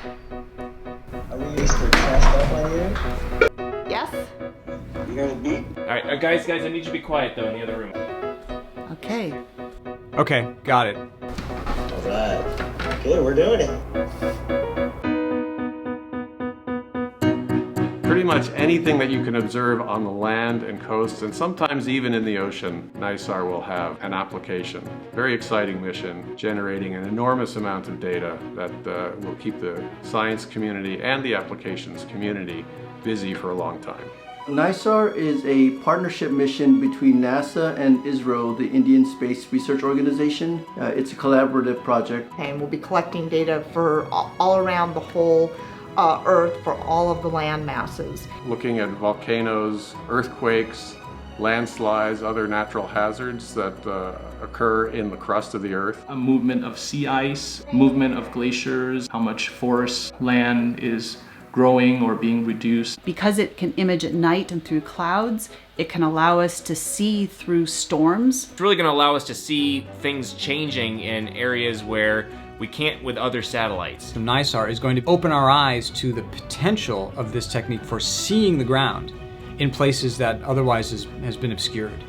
Are we used to test up on you? Yes? You hear the beep? Alright, guys, I need you to be quiet though in the other room. Okay. Okay, got it. Alright. Okay, we're doing it. Pretty much anything that you can observe on the land and coasts, and sometimes even in the ocean, NISAR will have an application. Very exciting mission, generating an enormous amount of data that will keep the science community and the applications community busy for a long time. NISAR is a partnership mission between NASA and ISRO, the Indian Space Research Organization. It's a collaborative project. And we'll be collecting data for all around the whole Earth for all of the land masses. Looking at volcanoes, earthquakes, landslides, other natural hazards that occur in the crust of the Earth. A movement of sea ice, movement of glaciers, how much forest land is growing or being reduced. Because it can image at night and through clouds, it can allow us to see through storms. It's really going to allow us to see things changing in areas where we can't with other satellites. So NISAR is going to open our eyes to the potential of this technique for seeing the ground in places that otherwise has been obscured.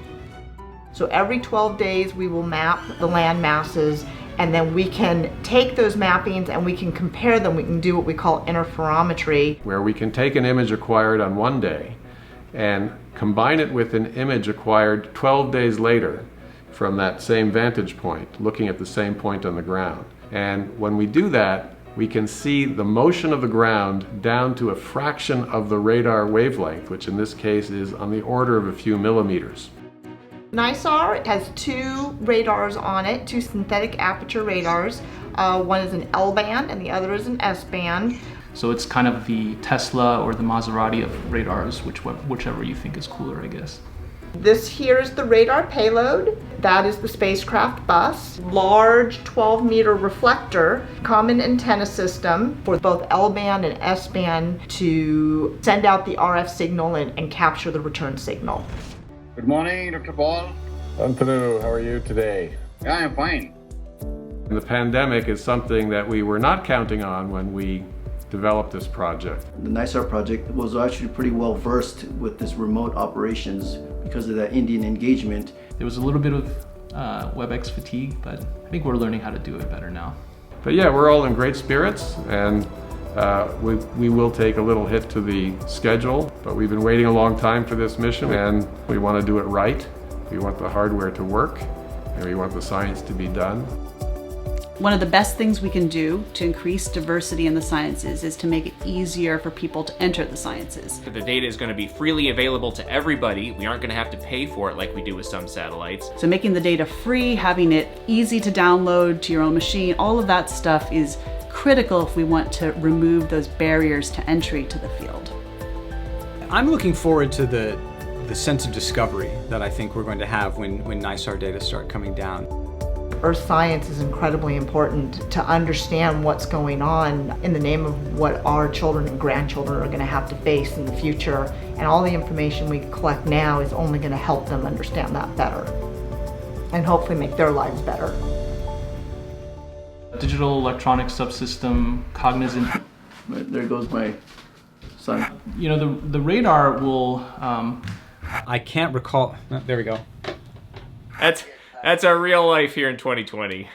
So every 12 days we will map the land masses, and then we can take those mappings and we can compare them. We can do what we call interferometry. Where we can take an image acquired on one day and combine it with an image acquired 12 days later from that same vantage point, looking at the same point on the ground. And when we do that, we can see the motion of the ground down to a fraction of the radar wavelength, which in this case is on the order of a few millimeters. NISAR has two radars on it, two synthetic aperture radars. One is an L band and the other is an S band. So it's kind of the Tesla or the Maserati of radars, whichever you think is cooler, I guess. This here is the radar payload. That is the spacecraft bus. Large 12-meter reflector, common antenna system for both L-band and S-band to send out the RF signal and capture the return signal. Good morning, Dr. Paul. Antanu, how are you today? Yeah, I'm fine. The pandemic is something that we were not counting on when we developed this project. The NISAR project was actually pretty well versed with this remote operations because of that Indian engagement. There was a little bit of WebEx fatigue, but I think we're learning how to do it better now. But yeah, we're all in great spirits, and we will take a little hit to the schedule, but we've been waiting a long time for this mission, and we want to do it right. We want the hardware to work, and we want the science to be done. One of the best things we can do to increase diversity in the sciences is to make it easier for people to enter the sciences. The data is going to be freely available to everybody. We aren't going to have to pay for it like we do with some satellites. So making the data free, having it easy to download to your own machine, all of that stuff is critical if we want to remove those barriers to entry to the field. I'm looking forward to the sense of discovery that I think we're going to have when NISAR data start coming down. Earth science is incredibly important to understand what's going on in the name of what our children and grandchildren are going to have to face in the future. And all the information we collect now is only going to help them understand that better and hopefully make their lives better. Digital electronic subsystem, cognizant. There goes my son. You know, the radar will... I can't recall. There we go. That's our real life here in 2020.